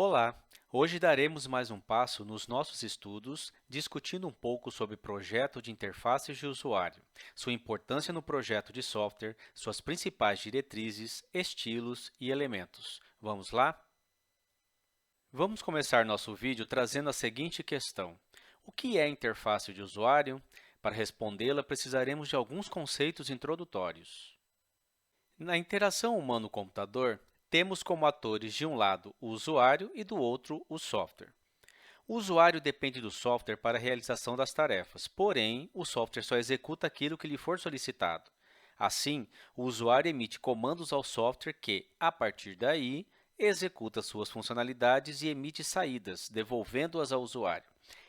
Olá! Hoje daremos mais um passo nos nossos estudos, discutindo um pouco sobre projeto de interfaces de usuário, sua importância no projeto de software, suas principais diretrizes, estilos e elementos. Vamos lá? Vamos começar nosso vídeo trazendo a seguinte questão: o que é interface de usuário? Para respondê-la, precisaremos de alguns conceitos introdutórios. Na interação humano-computador, temos como atores de um lado o usuário e do outro o software. O usuário depende do software para a realização das tarefas, porém, o software só executa aquilo que lhe for solicitado. Assim, o usuário emite comandos ao software que, a partir daí, executa suas funcionalidades e emite saídas, devolvendo-as ao usuário.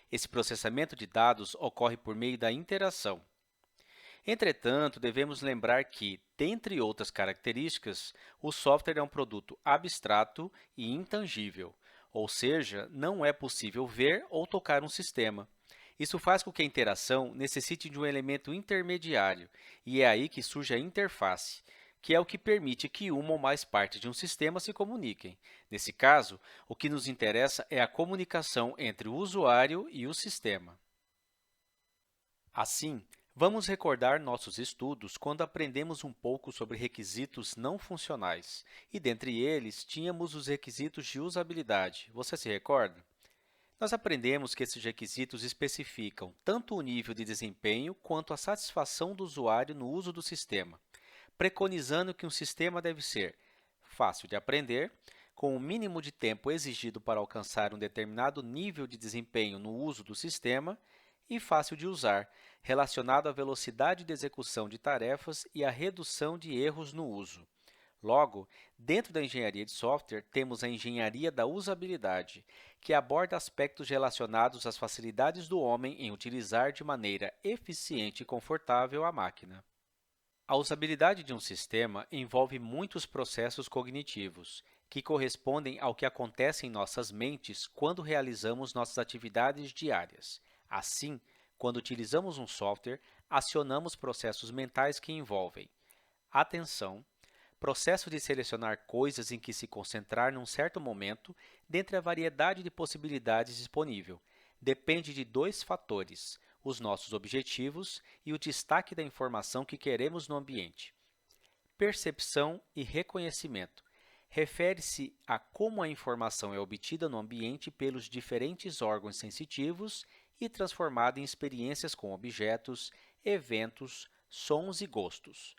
Esse processamento de dados ocorre por meio da interação. Entretanto, devemos lembrar que, dentre outras características, o software é um produto abstrato e intangível, ou seja, não é possível ver ou tocar um sistema. Isso faz com que a interação necessite de um elemento intermediário, e é aí que surge a interface, que é o que permite que uma ou mais partes de um sistema se comuniquem. Nesse caso, o que nos interessa é a comunicação entre o usuário e o sistema. Assim, vamos recordar nossos estudos quando aprendemos um pouco sobre requisitos não funcionais, e dentre eles tínhamos os requisitos de usabilidade. Você se recorda? Nós aprendemos que esses requisitos especificam tanto o nível de desempenho quanto a satisfação do usuário no uso do sistema, preconizando que um sistema deve ser fácil de aprender, com o mínimo de tempo exigido para alcançar um determinado nível de desempenho no uso do sistema, e fácil de usar, relacionado à velocidade de execução de tarefas e à redução de erros no uso. Logo, dentro da engenharia de software, temos a engenharia da usabilidade, que aborda aspectos relacionados às facilidades do homem em utilizar de maneira eficiente e confortável a máquina. A usabilidade de um sistema envolve muitos processos cognitivos, que correspondem ao que acontece em nossas mentes quando realizamos nossas atividades diárias. Assim, quando utilizamos um software, acionamos processos mentais que envolvem atenção, processo de selecionar coisas em que se concentrar num certo momento, dentre a variedade de possibilidades disponível. Depende de dois fatores: os nossos objetivos e o destaque da informação que queremos no ambiente. Percepção e reconhecimento. Refere-se a como a informação é obtida no ambiente pelos diferentes órgãos sensitivos e transformada em experiências com objetos, eventos, sons e gostos.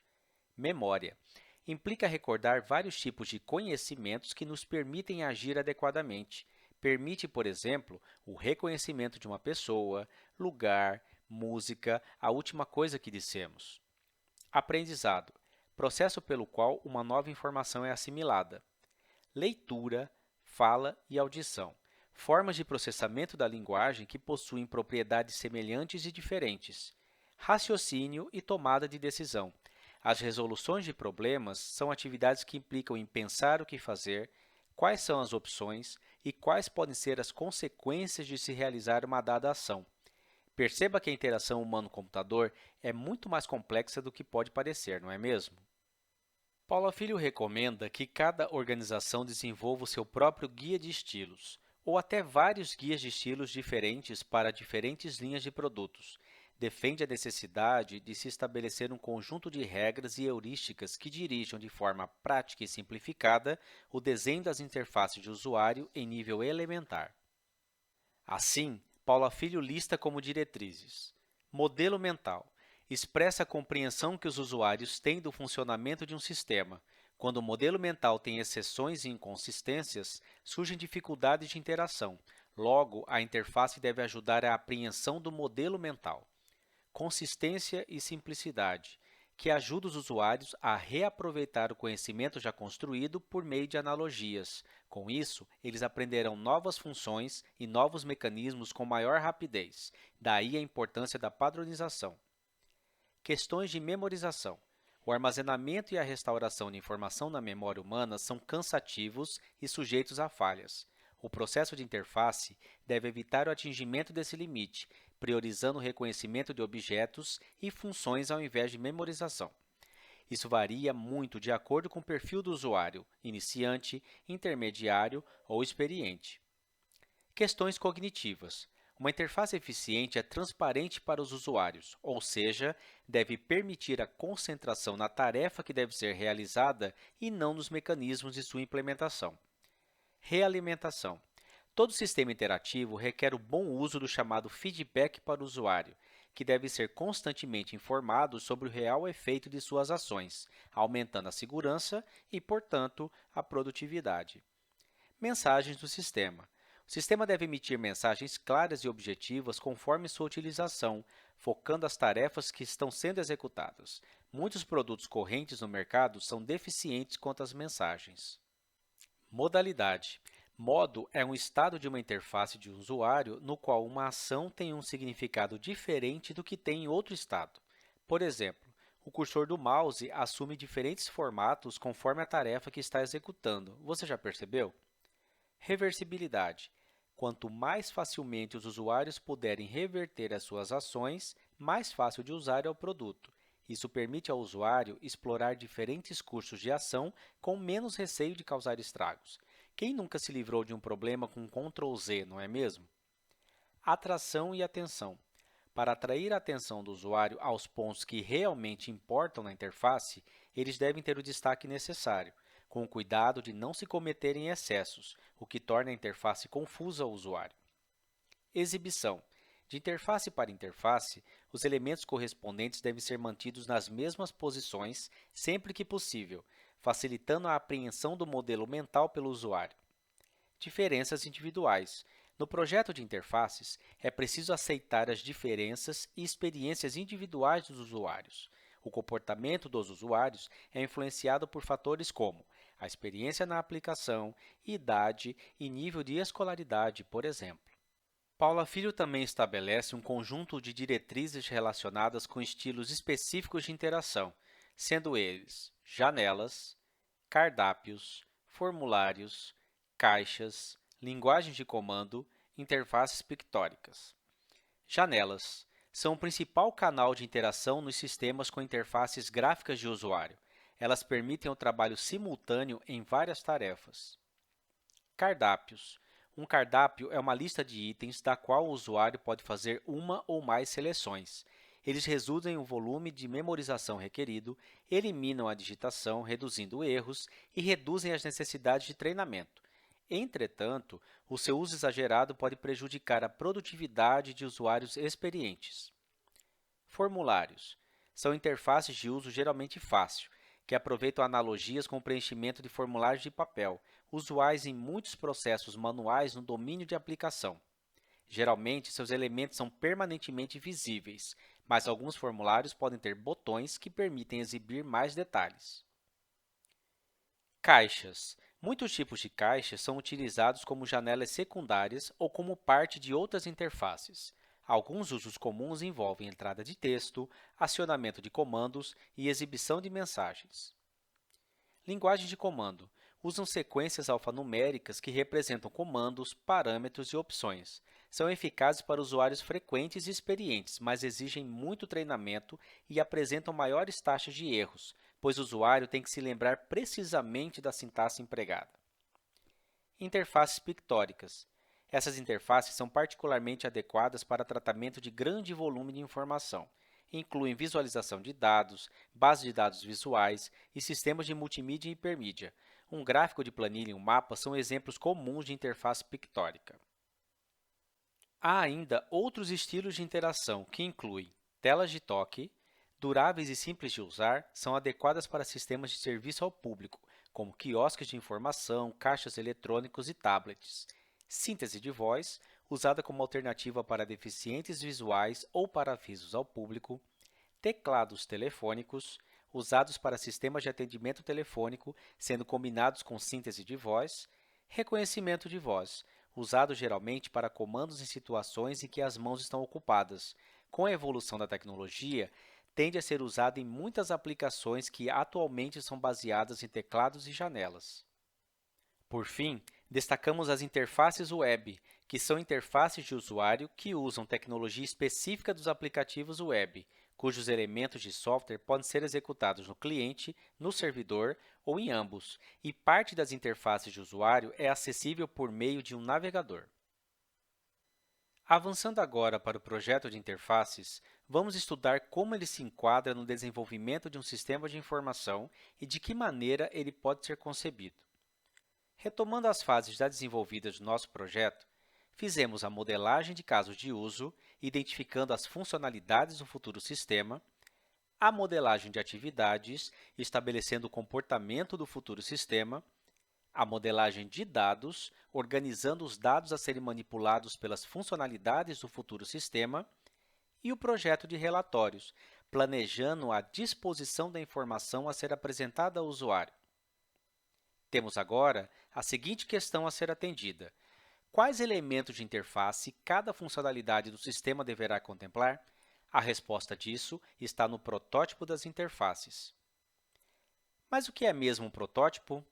Memória. Implica recordar vários tipos de conhecimentos que nos permitem agir adequadamente. Permite, por exemplo, o reconhecimento de uma pessoa, lugar, música, a última coisa que dissemos. Aprendizado. Processo pelo qual uma nova informação é assimilada. Leitura, fala e audição. Formas de processamento da linguagem que possuem propriedades semelhantes e diferentes. Raciocínio e tomada de decisão. As resoluções de problemas são atividades que implicam em pensar o que fazer, quais são as opções e quais podem ser as consequências de se realizar uma dada ação. Perceba que a interação humano-computador é muito mais complexa do que pode parecer, não é mesmo? Paula Filho recomenda que cada organização desenvolva o seu próprio guia de estilos, ou até vários guias de estilos diferentes para diferentes linhas de produtos. Defende a necessidade de se estabelecer um conjunto de regras e heurísticas que dirijam de forma prática e simplificada o desenho das interfaces de usuário em nível elementar. Assim, Paula Filho lista como diretrizes: modelo mental. Expressa a compreensão que os usuários têm do funcionamento de um sistema. Quando o modelo mental tem exceções e inconsistências, surgem dificuldades de interação. Logo, a interface deve ajudar a apreensão do modelo mental. Consistência e simplicidade, que ajuda os usuários a reaproveitar o conhecimento já construído por meio de analogias. Com isso, eles aprenderão novas funções e novos mecanismos com maior rapidez. Daí a importância da padronização. Questões de memorização. O armazenamento e a restauração de informação na memória humana são cansativos e sujeitos a falhas. O processo de interface deve evitar o atingimento desse limite, priorizando o reconhecimento de objetos e funções ao invés de memorização. Isso varia muito de acordo com o perfil do usuário, iniciante, intermediário ou experiente. Questões cognitivas. Uma interface eficiente é transparente para os usuários, ou seja, deve permitir a concentração na tarefa que deve ser realizada e não nos mecanismos de sua implementação. Realimentação. Todo sistema interativo requer o bom uso do chamado feedback para o usuário, que deve ser constantemente informado sobre o real efeito de suas ações, aumentando a segurança e, portanto, a produtividade. Mensagens do sistema. O sistema deve emitir mensagens claras e objetivas conforme sua utilização, focando as tarefas que estão sendo executadas. Muitos produtos correntes no mercado são deficientes quanto às mensagens. Modalidade. Modo é um estado de uma interface de usuário no qual uma ação tem um significado diferente do que tem em outro estado. Por exemplo, o cursor do mouse assume diferentes formatos conforme a tarefa que está executando. Você já percebeu? Reversibilidade. Quanto mais facilmente os usuários puderem reverter as suas ações, mais fácil de usar é o produto. Isso permite ao usuário explorar diferentes cursos de ação com menos receio de causar estragos. Quem nunca se livrou de um problema com Ctrl Z, não é mesmo? Atração e atenção. Para atrair a atenção do usuário aos pontos que realmente importam na interface, eles devem ter o destaque necessário, com o cuidado de não se cometerem excessos, o que torna a interface confusa ao usuário. Exibição. De interface para interface, os elementos correspondentes devem ser mantidos nas mesmas posições sempre que possível, facilitando a apreensão do modelo mental pelo usuário. Diferenças individuais. No projeto de interfaces, é preciso aceitar as diferenças e experiências individuais dos usuários. O comportamento dos usuários é influenciado por fatores como a experiência na aplicação, idade e nível de escolaridade, por exemplo. Paula Filho também estabelece um conjunto de diretrizes relacionadas com estilos específicos de interação, sendo eles janelas, cardápios, formulários, caixas, linguagens de comando, interfaces pictóricas. Janelas são o principal canal de interação nos sistemas com interfaces gráficas de usuário. Elas permitem o trabalho simultâneo em várias tarefas. Cardápios. Um cardápio é uma lista de itens da qual o usuário pode fazer uma ou mais seleções. Eles reduzem o volume de memorização requerido, eliminam a digitação, reduzindo erros, e reduzem as necessidades de treinamento. Entretanto, o seu uso exagerado pode prejudicar a produtividade de usuários experientes. Formulários. São interfaces de uso geralmente fácil, que aproveitam analogias com o preenchimento de formulários de papel, usuais em muitos processos manuais no domínio de aplicação. Geralmente, seus elementos são permanentemente visíveis, mas alguns formulários podem ter botões que permitem exibir mais detalhes. Caixas. Muitos tipos de caixas são utilizados como janelas secundárias ou como parte de outras interfaces. Alguns usos comuns envolvem entrada de texto, acionamento de comandos e exibição de mensagens. Linguagem de comando. Usam sequências alfanuméricas que representam comandos, parâmetros e opções. São eficazes para usuários frequentes e experientes, mas exigem muito treinamento e apresentam maiores taxas de erros, pois o usuário tem que se lembrar precisamente da sintaxe empregada. Interfaces pictóricas. Essas interfaces são particularmente adequadas para tratamento de grande volume de informação. Incluem visualização de dados, bases de dados visuais e sistemas de multimídia e hipermídia. Um gráfico de planilha e um mapa são exemplos comuns de interface pictórica. Há ainda outros estilos de interação que incluem telas de toque, duráveis e simples de usar, são adequadas para sistemas de serviço ao público, como quiosques de informação, caixas eletrônicos e tablets. Síntese de voz, usada como alternativa para deficientes visuais ou para avisos ao público. Teclados telefônicos, usados para sistemas de atendimento telefônico, sendo combinados com síntese de voz. Reconhecimento de voz, usado geralmente para comandos em situações em que as mãos estão ocupadas. Com a evolução da tecnologia, tende a ser usado em muitas aplicações que atualmente são baseadas em teclados e janelas. Por fim, destacamos as interfaces web, que são interfaces de usuário que usam tecnologia específica dos aplicativos web, cujos elementos de software podem ser executados no cliente, no servidor ou em ambos, e parte das interfaces de usuário é acessível por meio de um navegador. Avançando agora para o projeto de interfaces, vamos estudar como ele se enquadra no desenvolvimento de um sistema de informação e de que maneira ele pode ser concebido. Retomando as fases já desenvolvidas do nosso projeto, fizemos a modelagem de casos de uso, identificando as funcionalidades do futuro sistema, a modelagem de atividades, estabelecendo o comportamento do futuro sistema, a modelagem de dados, organizando os dados a serem manipulados pelas funcionalidades do futuro sistema, e o projeto de relatórios, planejando a disposição da informação a ser apresentada ao usuário. Temos agora a seguinte questão a ser atendida: quais elementos de interface cada funcionalidade do sistema deverá contemplar? A resposta disso está no protótipo das interfaces. Mas o que é mesmo um protótipo?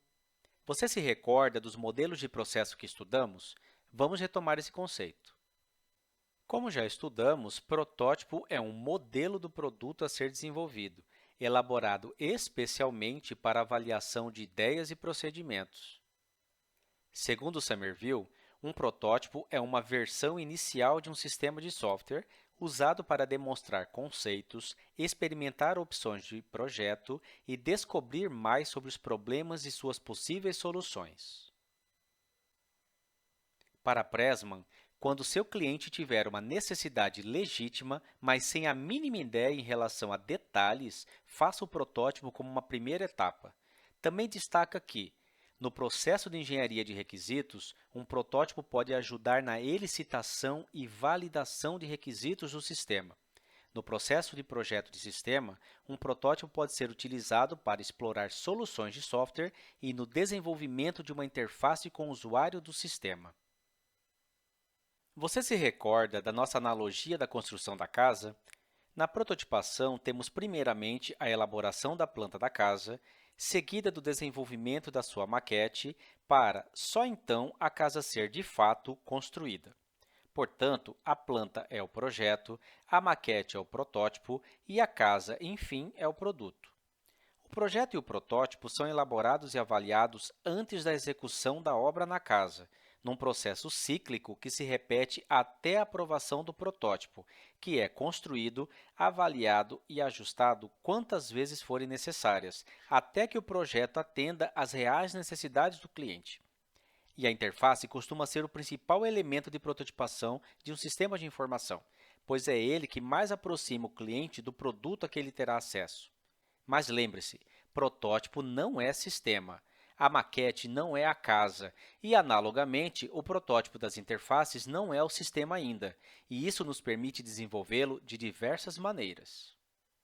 Você se recorda dos modelos de processo que estudamos? Vamos retomar esse conceito. Como já estudamos, protótipo é um modelo do produto a ser desenvolvido, elaborado especialmente para avaliação de ideias e procedimentos. Segundo Somerville, um protótipo é uma versão inicial de um sistema de software usado para demonstrar conceitos, experimentar opções de projeto e descobrir mais sobre os problemas e suas possíveis soluções. Para Pressman, quando seu cliente tiver uma necessidade legítima, mas sem a mínima ideia em relação a detalhes, faça o protótipo como uma primeira etapa. Também destaca que, no processo de engenharia de requisitos, um protótipo pode ajudar na elicitação e validação de requisitos do sistema. No processo de projeto de sistema, um protótipo pode ser utilizado para explorar soluções de software e no desenvolvimento de uma interface com o usuário do sistema. Você se recorda da nossa analogia da construção da casa? Na prototipação, temos primeiramente a elaboração da planta da casa, seguida do desenvolvimento da sua maquete, para, só então, a casa ser de fato construída. Portanto, a planta é o projeto, a maquete é o protótipo e a casa, enfim, é o produto. O projeto e o protótipo são elaborados e avaliados antes da execução da obra na casa, num processo cíclico que se repete até a aprovação do protótipo, que é construído, avaliado e ajustado quantas vezes forem necessárias, até que o projeto atenda às reais necessidades do cliente. E a interface costuma ser o principal elemento de prototipação de um sistema de informação, pois é ele que mais aproxima o cliente do produto a que ele terá acesso. Mas lembre-se, protótipo não é sistema. A maquete não é a casa e, analogamente, o protótipo das interfaces não é o sistema ainda, e isso nos permite desenvolvê-lo de diversas maneiras.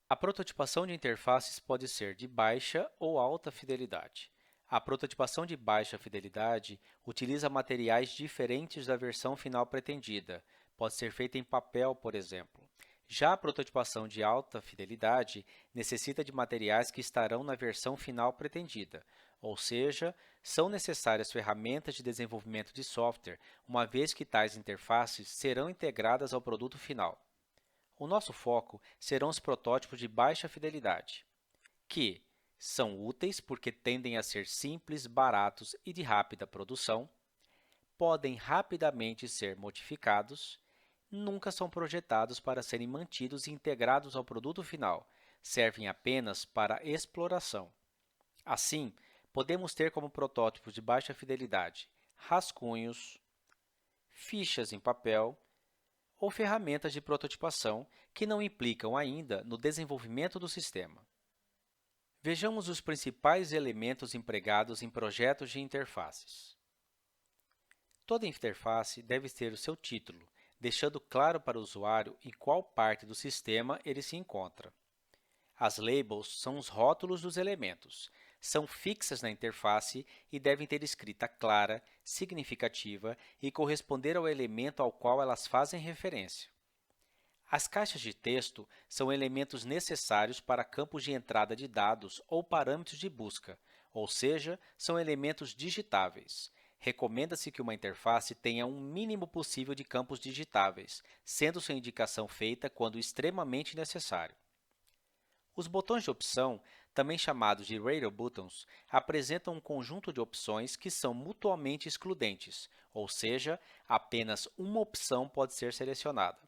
A prototipação de interfaces pode ser de baixa ou alta fidelidade. A prototipação de baixa fidelidade utiliza materiais diferentes da versão final pretendida. Pode ser feita em papel, por exemplo. Já a prototipação de alta fidelidade necessita de materiais que estarão na versão final pretendida, ou seja, são necessárias ferramentas de desenvolvimento de software, uma vez que tais interfaces serão integradas ao produto final. O nosso foco serão os protótipos de baixa fidelidade, que são úteis porque tendem a ser simples, baratos e de rápida produção, podem rapidamente ser modificados, nunca são projetados para serem mantidos e integrados ao produto final, servem apenas para exploração. Assim, podemos ter como protótipos de baixa fidelidade rascunhos, fichas em papel ou ferramentas de prototipação que não implicam ainda no desenvolvimento do sistema. Vejamos os principais elementos empregados em projetos de interfaces. Toda interface deve ter o seu título, deixando claro para o usuário em qual parte do sistema ele se encontra. As labels são os rótulos dos elementos. São fixas na interface e devem ter escrita clara, significativa e corresponder ao elemento ao qual elas fazem referência. As caixas de texto são elementos necessários para campos de entrada de dados ou parâmetros de busca, ou seja, são elementos digitáveis. Recomenda-se que uma interface tenha um mínimo possível de campos digitáveis, sendo sua indicação feita quando extremamente necessário. Os botões de opção, também chamados de Radio Buttons, apresentam um conjunto de opções que são mutuamente excludentes, ou seja, apenas uma opção pode ser selecionada.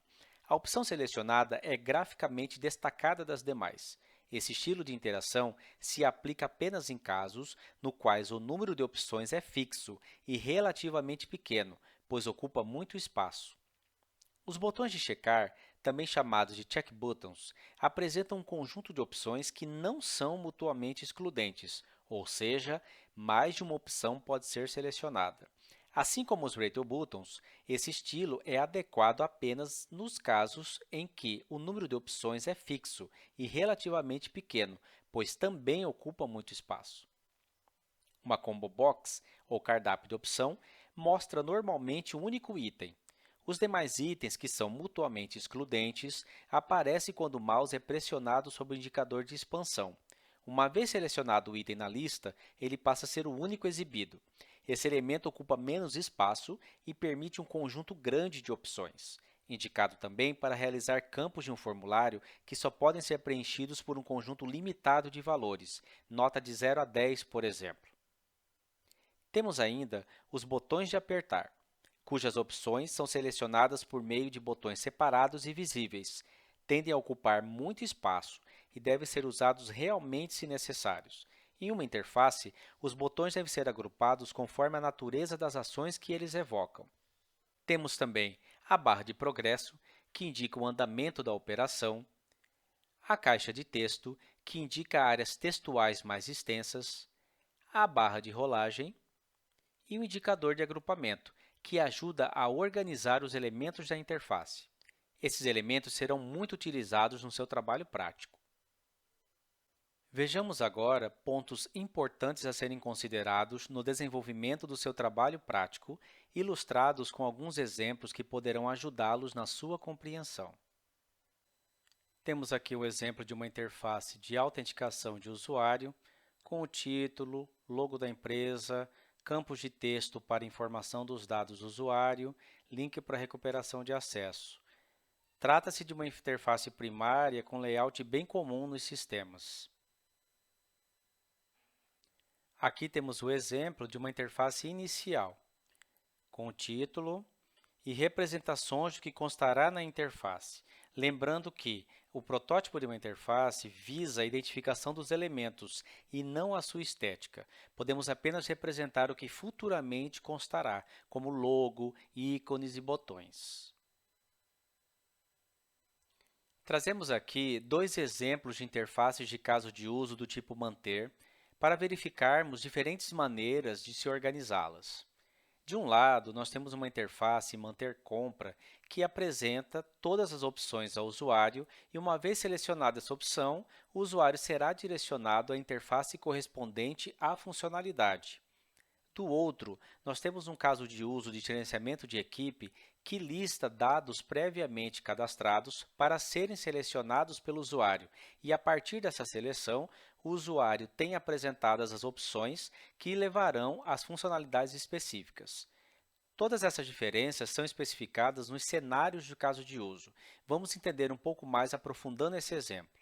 A opção selecionada é graficamente destacada das demais. Esse estilo de interação se aplica apenas em casos no quais o número de opções é fixo e relativamente pequeno, pois ocupa muito espaço. Os botões de checar, também chamados de check buttons, apresentam um conjunto de opções que não são mutuamente excludentes, ou seja, mais de uma opção pode ser selecionada. Assim como os Radio Buttons, esse estilo é adequado apenas nos casos em que o número de opções é fixo e relativamente pequeno, pois também ocupa muito espaço. Uma combo box, ou cardápio de opção, mostra normalmente um único item. Os demais itens, que são mutuamente excludentes, aparecem quando o mouse é pressionado sobre o indicador de expansão. Uma vez selecionado o item na lista, ele passa a ser o único exibido. Esse elemento ocupa menos espaço e permite um conjunto grande de opções, indicado também para realizar campos de um formulário que só podem ser preenchidos por um conjunto limitado de valores, nota de 0 a 10, por exemplo. Temos ainda os botões de apertar, cujas opções são selecionadas por meio de botões separados e visíveis, tendem a ocupar muito espaço e devem ser usados realmente se necessários. Em uma interface, os botões devem ser agrupados conforme a natureza das ações que eles evocam. Temos também a barra de progresso, que indica o andamento da operação, a caixa de texto, que indica áreas textuais mais extensas, a barra de rolagem e o indicador de agrupamento, que ajuda a organizar os elementos da interface. Esses elementos serão muito utilizados no seu trabalho prático. Vejamos agora pontos importantes a serem considerados no desenvolvimento do seu trabalho prático, ilustrados com alguns exemplos que poderão ajudá-los na sua compreensão. Temos aqui o exemplo de uma interface de autenticação de usuário, com o título, logo da empresa, campos de texto para informação dos dados do usuário, link para recuperação de acesso. Trata-se de uma interface primária com layout bem comum nos sistemas. Aqui temos o exemplo de uma interface inicial, com o título e representações do que constará na interface. Lembrando que o protótipo de uma interface visa a identificação dos elementos e não a sua estética. Podemos apenas representar o que futuramente constará, como logo, ícones e botões. Trazemos aqui dois exemplos de interfaces de caso de uso do tipo manter, para verificarmos diferentes maneiras de se organizá-las. De um lado, nós temos uma interface manter compra que apresenta todas as opções ao usuário e, uma vez selecionada essa opção, o usuário será direcionado à interface correspondente à funcionalidade. Do outro, nós temos um caso de uso de gerenciamento de equipe que lista dados previamente cadastrados para serem selecionados pelo usuário e, a partir dessa seleção, o usuário tem apresentadas as opções que levarão às funcionalidades específicas. Todas essas diferenças são especificadas nos cenários de caso de uso. Vamos entender um pouco mais aprofundando esse exemplo.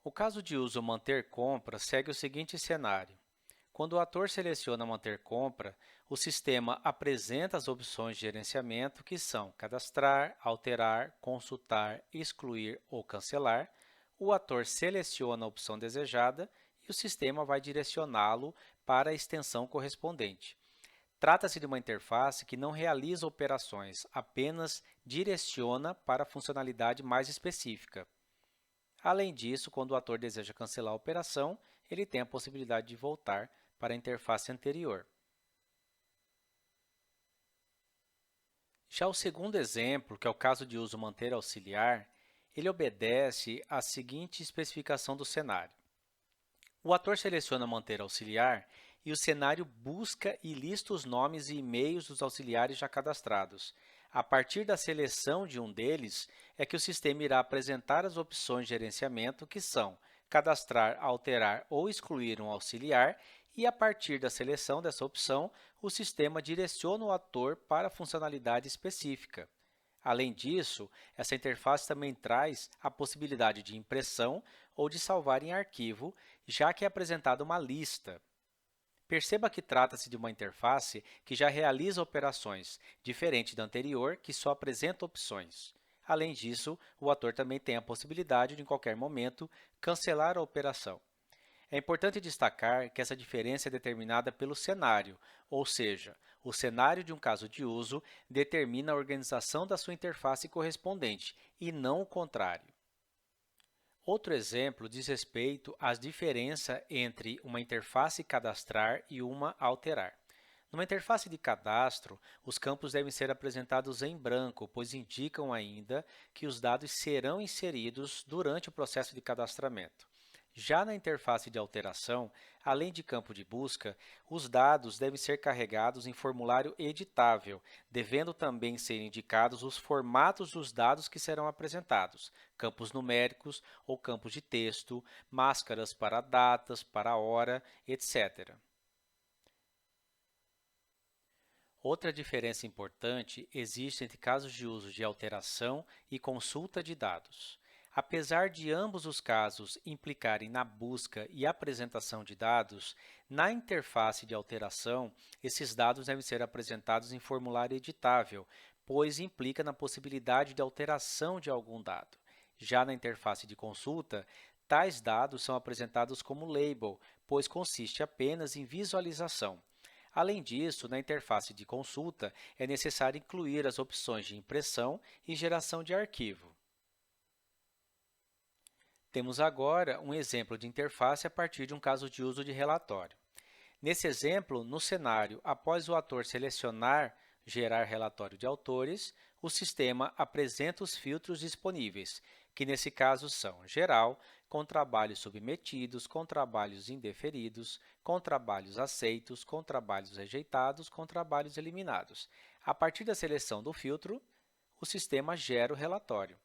O caso de uso manter compra segue o seguinte cenário. Quando o ator seleciona manter compra, o sistema apresenta as opções de gerenciamento que são cadastrar, alterar, consultar, excluir ou cancelar. O ator seleciona a opção desejada e o sistema vai direcioná-lo para a extensão correspondente. Trata-se de uma interface que não realiza operações, apenas direciona para a funcionalidade mais específica. Além disso, quando o ator deseja cancelar a operação, ele tem a possibilidade de voltar para a interface anterior. Já o segundo exemplo, que é o caso de uso manter auxiliar, ele obedece à seguinte especificação do cenário. O ator seleciona manter auxiliar e o cenário busca e lista os nomes e e-mails dos auxiliares já cadastrados. A partir da seleção de um deles, é que o sistema irá apresentar as opções de gerenciamento, que são cadastrar, alterar ou excluir um auxiliar, e, a partir da seleção dessa opção, o sistema direciona o ator para a funcionalidade específica. Além disso, essa interface também traz a possibilidade de impressão ou de salvar em arquivo, já que é apresentada uma lista. Perceba que trata-se de uma interface que já realiza operações, diferente da anterior, que só apresenta opções. Além disso, o ator também tem a possibilidade de, em qualquer momento, cancelar a operação. É importante destacar que essa diferença é determinada pelo cenário, ou seja, o cenário de um caso de uso determina a organização da sua interface correspondente, e não o contrário. Outro exemplo diz respeito à diferença entre uma interface cadastrar e uma alterar. Numa interface de cadastro, os campos devem ser apresentados em branco, pois indicam ainda que os dados serão inseridos durante o processo de cadastramento. Já na interface de alteração, além de campo de busca, os dados devem ser carregados em formulário editável, devendo também ser indicados os formatos dos dados que serão apresentados, campos numéricos ou campos de texto, máscaras para datas, para hora, etc. Outra diferença importante existe entre casos de uso de alteração e consulta de dados. Apesar de ambos os casos implicarem na busca e apresentação de dados, na interface de alteração, esses dados devem ser apresentados em formulário editável, pois implica na possibilidade de alteração de algum dado. Já na interface de consulta, tais dados são apresentados como label, pois consiste apenas em visualização. Além disso, na interface de consulta, é necessário incluir as opções de impressão e geração de arquivo. Temos agora um exemplo de interface a partir de um caso de uso de relatório. Nesse exemplo, no cenário, após o ator selecionar gerar relatório de autores, o sistema apresenta os filtros disponíveis, que nesse caso são geral, com trabalhos submetidos, com trabalhos indeferidos, com trabalhos aceitos, com trabalhos rejeitados, com trabalhos eliminados. A partir da seleção do filtro, o sistema gera o relatório.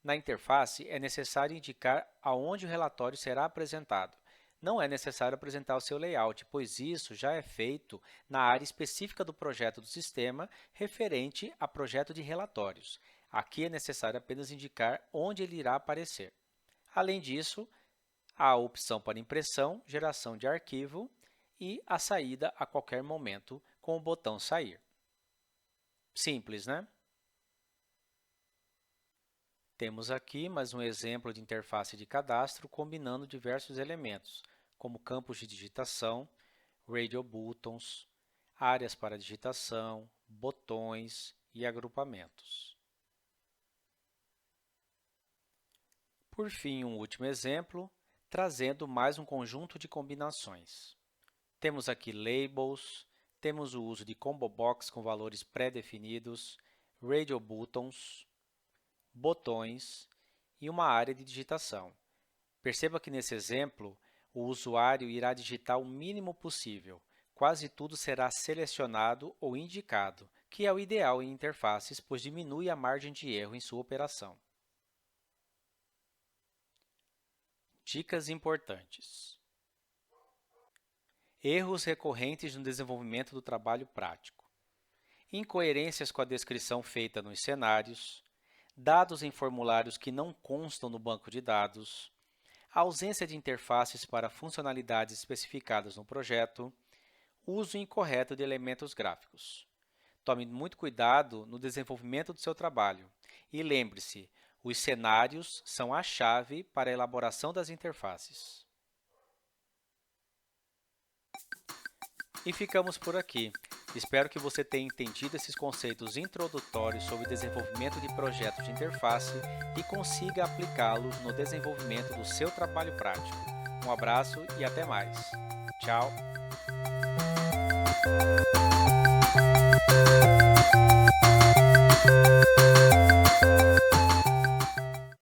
Na interface, é necessário indicar aonde o relatório será apresentado. Não é necessário apresentar o seu layout, pois isso já é feito na área específica do projeto do sistema referente a projeto de relatórios. Aqui é necessário apenas indicar onde ele irá aparecer. Além disso, há a opção para impressão, geração de arquivo e a saída a qualquer momento com o botão Sair. Simples, né? Temos aqui mais um exemplo de interface de cadastro combinando diversos elementos, como campos de digitação, radio buttons, áreas para digitação, botões e agrupamentos. Por fim, um último exemplo, trazendo mais um conjunto de combinações. Temos aqui labels, temos o uso de combo box com valores pré-definidos, radio buttons, botões e uma área de digitação. Perceba que nesse exemplo, o usuário irá digitar o mínimo possível. Quase tudo será selecionado ou indicado, que é o ideal em interfaces, pois diminui a margem de erro em sua operação. Dicas importantes. Erros recorrentes no desenvolvimento do trabalho prático. Incoerências com a descrição feita nos cenários. Dados em formulários que não constam no banco de dados, a ausência de interfaces para funcionalidades especificadas no projeto, uso incorreto de elementos gráficos. Tome muito cuidado no desenvolvimento do seu trabalho e lembre-se, os cenários são a chave para a elaboração das interfaces. E ficamos por aqui. Espero que você tenha entendido esses conceitos introdutórios sobre desenvolvimento de projetos de interface e consiga aplicá-los no desenvolvimento do seu trabalho prático. Um abraço e até mais. Tchau!